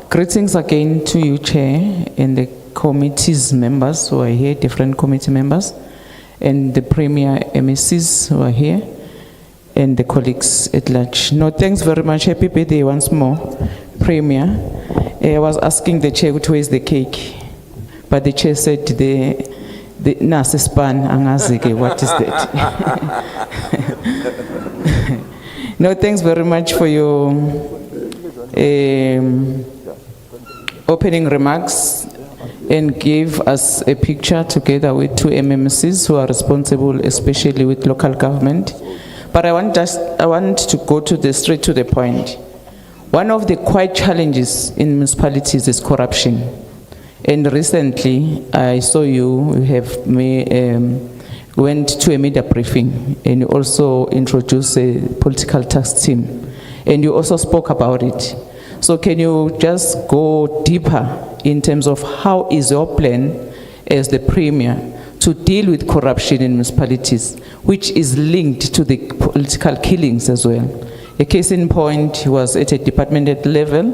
Greetings again to you, Chair, and the committee's members who are here, different committee members, and the Premier MMCs who are here, and the colleagues at large. No, thanks very much. Happy birthday once more, Premier. I was asking the Chair to raise the cake, but the Chair said the nasi span angazike. What is that? No, thanks very much for your opening remarks and give us a picture together with two MMCs who are responsible, especially with local government. But I want to go straight to the point. One of the quiet challenges in municipalities is corruption. And recently, I saw you went to a media briefing and you also introduced a political task team. And you also spoke about it. So can you just go deeper in terms of how is your plan as the Premier to deal with corruption in municipalities, which is linked to the political killings as well? A case in point was at a departmental level,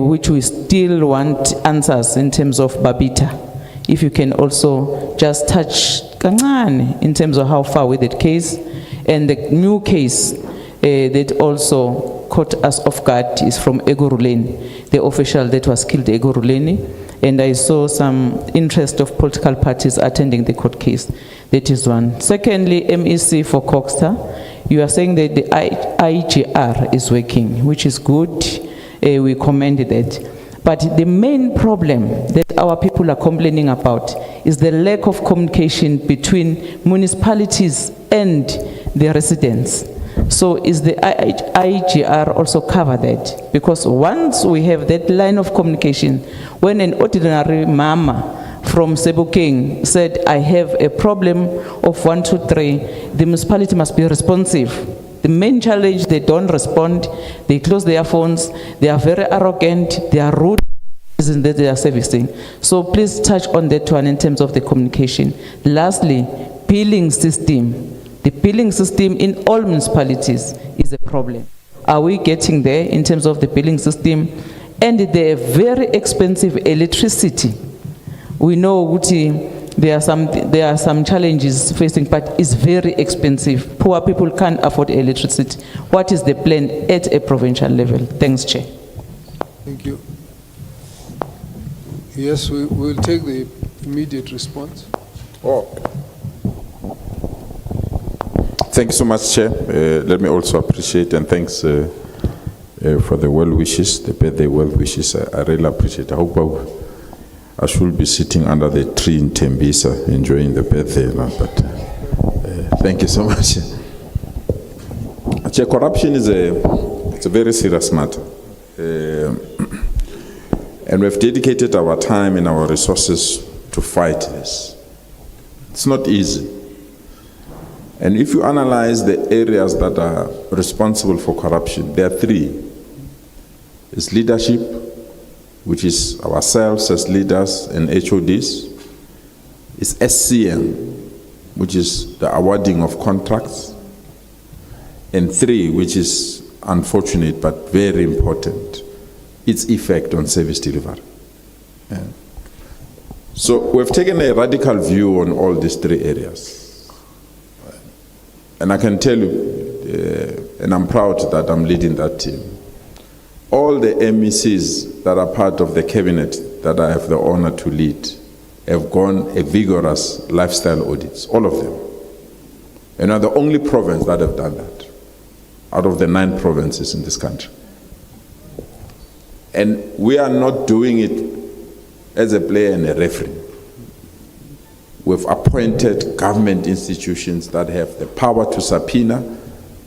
which we still want answers in terms of Babita. If you can also just touch kancane in terms of how far with that case, and the new case that also caught us off guard is from Egoruleni, the official that was killed Egoruleni, and I saw some interest of political parties attending the court case. That is one. Secondly, MEC for Coxter, you are saying that the IGR is working, which is good. We commend that. But the main problem that our people are complaining about is the lack of communication between municipalities and the residents. So is the IGR also cover that? Because once we have that line of communication, when an ordinary mama from Sebokeng said, I have a problem of 1, 2, 3, the municipality must be responsive. The main challenge, they don't respond, they close their phones, they are very arrogant, they are rude in that they are servicing. So please touch on that one in terms of the communication. Lastly, billing system. The billing system in all municipalities is a problem. Are we getting there in terms of the billing system? And the very expensive electricity. We know there are some challenges facing, but it's very expensive. Poor people can't afford electricity. What is the plan at a provincial level? Thanks, Chair. Thank you. Yes, we will take the immediate response. Thank you so much, Chair. Let me also appreciate and thanks for the well wishes, the birthday well wishes. I really appreciate it. I hope I should be sitting under the tree in Tembisa enjoying the birthday. But thank you so much. Chair, corruption is it's a very serious matter. And we've dedicated our time and our resources to fight this. It's not easy. And if you analyze the areas that are responsible for corruption, there are 3. It's leadership, which is ourselves as leaders and HODs. It's SCM, which is the awarding of contracts. And 3, which is unfortunate but very important, its effect on service delivery. Yeah. So we've taken a radical view on all these 3 areas. And I can tell you, and I'm proud that I'm leading that team, all the MECs that are part of the cabinet that I have the honor to lead have gone a vigorous lifestyle audits, all of them. And are the only province that have done that, out of the 9 provinces in this country. And we are not doing it as a player and a referee. We've appointed government institutions that have the power to subpoena,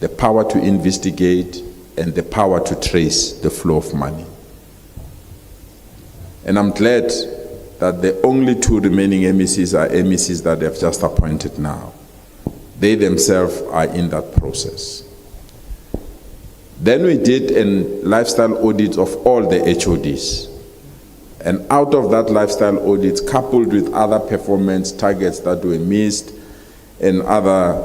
the power to investigate, and the power to trace the flow of money. And I'm glad that the only 2 remaining MECs are MECs that they've just appointed now. They themselves are in that process. Then we did a lifestyle audit of all the HODs. And out of that lifestyle audit, coupled with other performance targets that were missed and other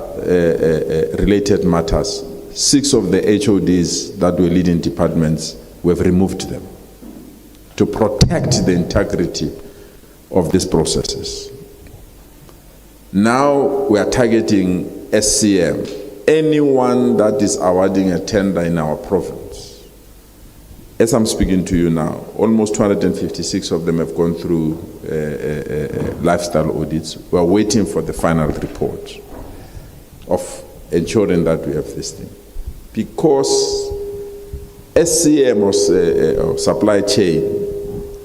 related matters, 6 of the HODs that were leading departments, we've removed them. to protect the integrity of these processes. Now we are targeting SCM, anyone that is awarding a tender in our province. As I'm speaking to you now, almost 256 of them have gone through lifestyle audits. We are waiting for the final report of ensuring that we have this thing. Because SCM or supply chain,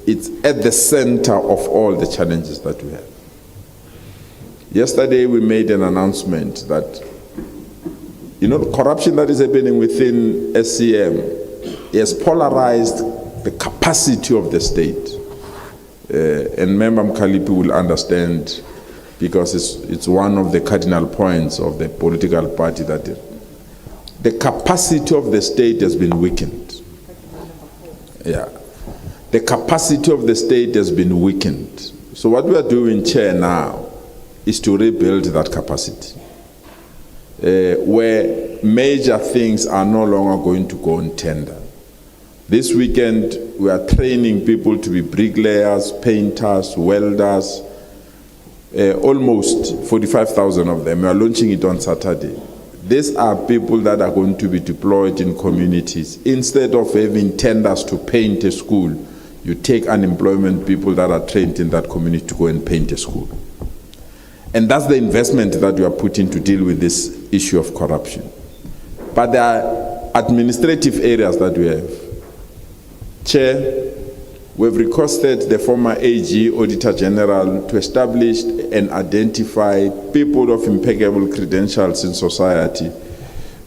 it's at the center of all the challenges that we have. Yesterday we made an announcement that, the corruption that is happening within SCM has polarized the capacity of the state. And Member Mkalipi will understand, because it's one of the cardinal points of the political party, that the capacity of the state has been weakened. Yeah. The capacity of the state has been weakened. So what we are doing, Chair, now is to rebuild that capacity, where major things are no longer going to go on tender. This weekend, we are training people to be bricklayers, painters, welders, almost 45,000 of them. We are launching it on Saturday. These are people that are going to be deployed in communities. Instead of having tenders to paint a school, you take unemployment people that are trained in that community to go and paint a school. And that's the investment that we are putting to deal with this issue of corruption. But there are administrative areas that we have. Chair, we've requested the former AG, Auditor General, to establish and identify people of impeccable credentials in society.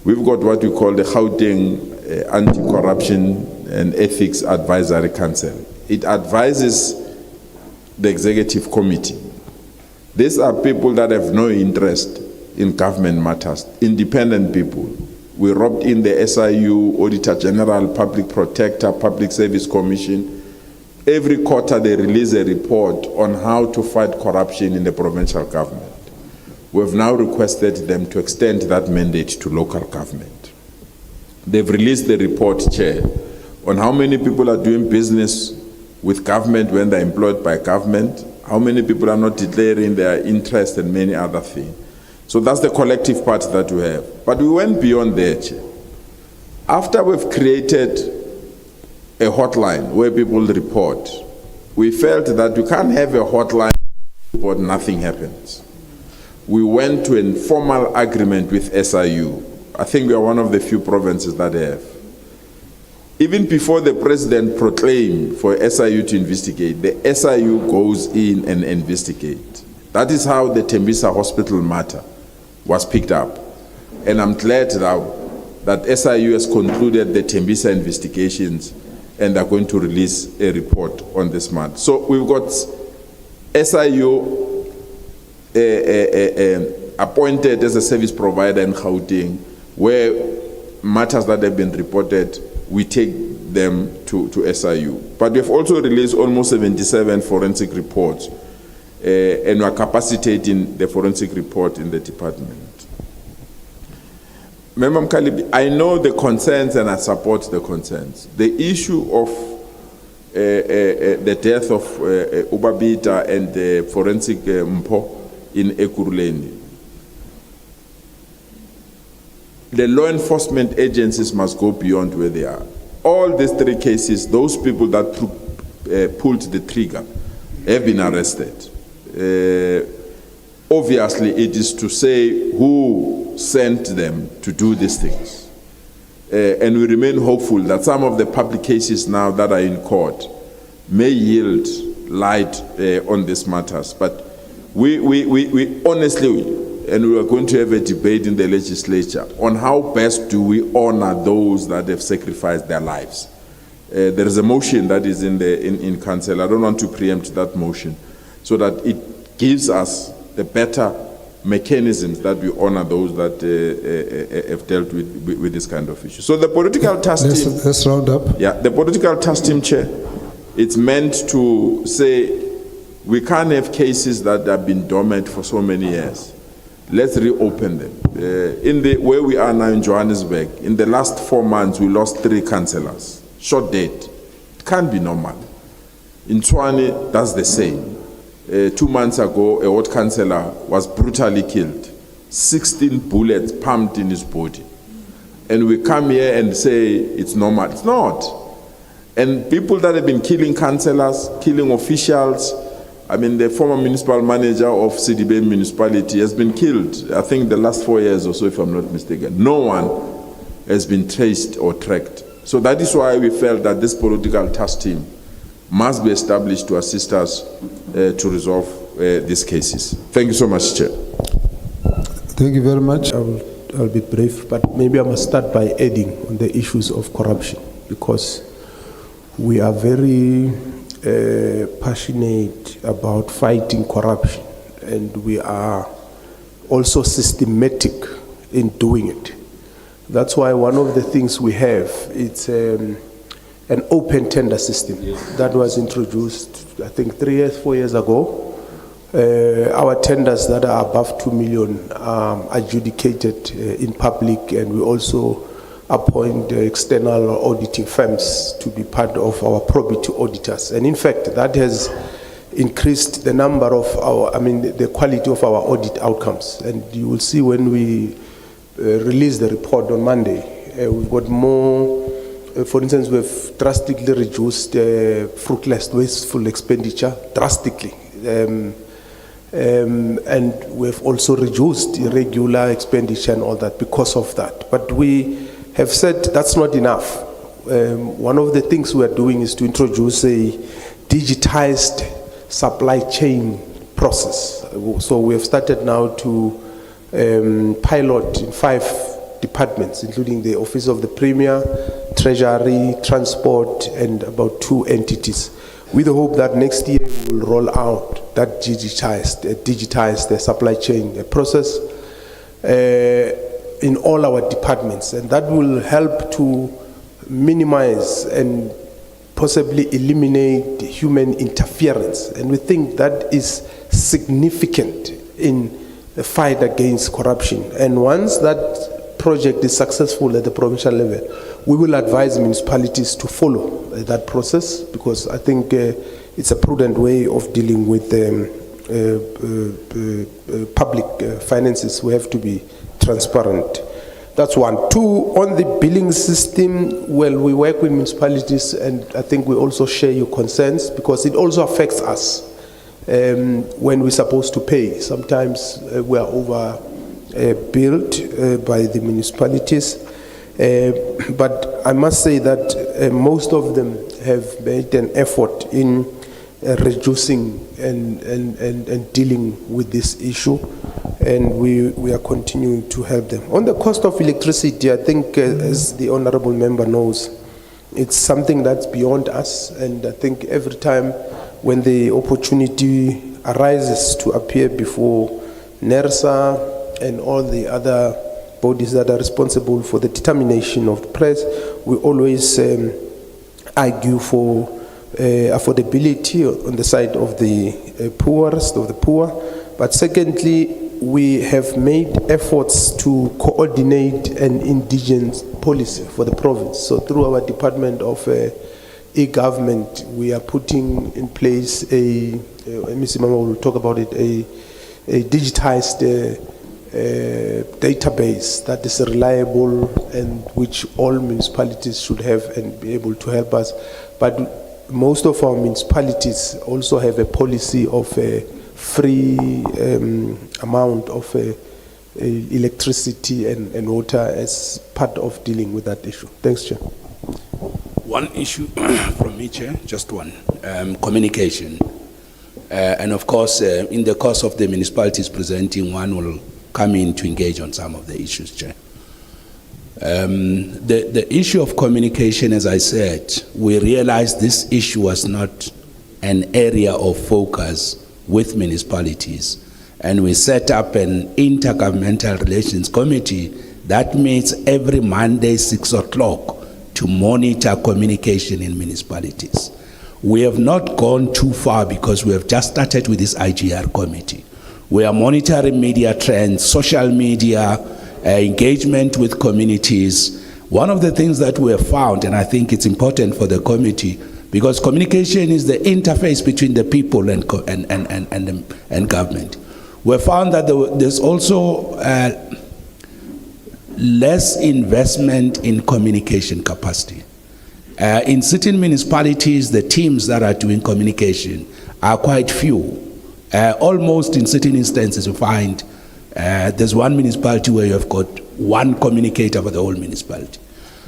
We've got what we call the Gauteng Anti-Corruption and Ethics Advisory Council. It advises the Executive Committee. These are people that have no interest in government matters, independent people. We roped in the SIU, Auditor General, Public Protector, Public Service Commission. Every quarter they release a report on how to fight corruption in the provincial government. We've now requested them to extend that mandate to local government. They've released the report, Chair, on how many people are doing business with government when they're employed by government, how many people are not declaring their interest, and many other things. So that's the collective part that we have. But we went beyond there, Chair. After we've created a hotline where people report, we felt that we can't have a hotline but nothing happens. We went to an informal agreement with SIU. I think we are one of the few provinces that have. Even before the president proclaimed for SIU to investigate, the SIU goes in and investigates. That is how the Tembisa Hospital matter was picked up. And I'm glad now that SIU has concluded the Tembisa investigations and are going to release a report on this matter. So we've got SIU appointed as a service provider in Gauteng, where matters that have been reported, we take them to SIU. But we've also released almost 77 forensic reports, and we're capacitating the forensic report in the department. Member Mkalipi, I know the concerns and I support the concerns. The issue of the death of Ubabita and the forensic Mpo in Ekurhuleni. The law enforcement agencies must go beyond where they are. All these three cases, those people that pulled the trigger have been arrested. Obviously, it is to say who sent them to do these things. And we remain hopeful that some of the public cases now that are in court may yield light on these matters. But we honestly, and we are going to have a debate in the legislature on how best do we honor those that have sacrificed their lives. There is a motion that is in council. I don't want to preempt that motion, so that it gives us the better mechanisms that we honor those that have dealt with this kind of issue. So the political task team... Let's round up. Yeah, the political task team, Chair, it's meant to say we can't have cases that have been dormant for so many years. Let's reopen them. Where we are now in Johannesburg, in the last 4 months, we lost 3 councillors. Short date. It can't be normal. In Tshwane, that's the same. 2 months ago, a ward councillor was brutally killed. 16 bullets pumped in his body. And we come here and say it's normal. It's not. And people that have been killing councillors, killing officials, I mean, the former municipal manager of CDB municipality has been killed, I think the last 4 years or so, if I'm not mistaken. No one has been traced or tracked. So that is why we felt that this political task team must be established to assist us to resolve these cases. Thank you so much, Chair. Thank you very much. I'll be brief, but maybe I must start by adding on the issues of corruption, because we are very passionate about fighting corruption, and we are also systematic in doing it. That's why one of the things we have, it's an open tender system that was introduced, I think 4 years ago. Our tenders that are above 2 million are adjudicated in public, and we also appoint external auditing firms to be part of our probity auditors. And in fact, that has increased the number of the quality of our audit outcomes. And you will see when we release the report on Monday, we've got more. For instance, we've drastically reduced fruitless, wasteful expenditure drastically. And we've also reduced irregular expenditure and all that because of that. But we have said that's not enough. One of the things we are doing is to introduce a digitized supply chain process. So we have started now to pilot in 5 departments, including the Office of the Premier, Treasury, Transport, and about 2 entities, with the hope that next year we will roll out that digitized supply chain process in all our departments, and that will help to minimize and possibly eliminate human interference. And we think that is significant in the fight against corruption. And once that project is successful at the provincial level, we will advise municipalities to follow that process, because I think it's a prudent way of dealing with public finances. We have to be transparent. That's one. 2, on the billing system, well, we work with municipalities, and I think we also share your concerns, because it also affects us when we're supposed to pay. Sometimes we are over billed by the municipalities. But I must say that most of them have made an effort in reducing and dealing with this issue, and we are continuing to help them. On the cost of electricity, I think, as the honorable member knows, it's something that's beyond us, and I think every time when the opportunity arises to appear before NERSA and all the other bodies that are responsible for the determination of the price, we always argue for affordability on the side of the poorest of the poor. But secondly, we have made efforts to coordinate an indigent policy for the province. So through our Department of E-Government, we are putting in place Mr. Mama will talk about it, a digitized database that is reliable and which all municipalities should have and be able to help us. But most of our municipalities also have a policy of a free amount of electricity and water as part of dealing with that issue. Thanks, Chair. One issue from me, Chair, just one, communication. And of course, in the course of the municipalities presenting, one will come in to engage on some of the issues, Chair. The issue of communication, as I said, we realized this issue was not an area of focus with municipalities. And we set up an intergovernmental relations committee that meets every Monday, 6 o'clock, to monitor communication in municipalities. We have not gone too far because we have just started with this IGR committee. We are monitoring media trends, social media, engagement with communities. One of the things that we have found, and I think it's important for the committee because communication is the interface between the people and government. We found that there's also less investment in communication capacity. In certain municipalities, the teams that are doing communication are quite few. Almost in certain instances, you find there's one municipality where you have got one communicator for the whole municipality.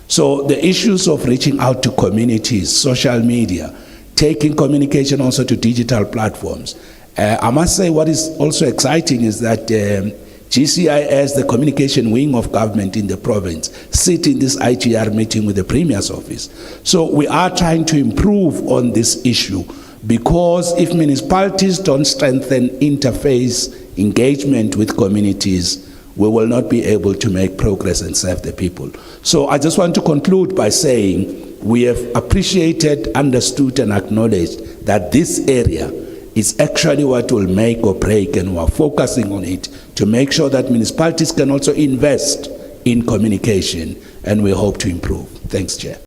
So the issues of reaching out to communities, social media, taking communication also to digital platforms. I must say what is also exciting is that GCIS, the communication wing of government in the province, sit in this IGR meeting with the Premier's office. So we are trying to improve on this issue, because if municipalities don't strengthen interface engagement with communities, we will not be able to make progress and serve the people. So I just want to conclude by saying we have appreciated, understood, and acknowledged that this area is actually what will make or break, and we are focusing on it to make sure that municipalities can also invest in communication, and we hope to improve. Thanks, Chair.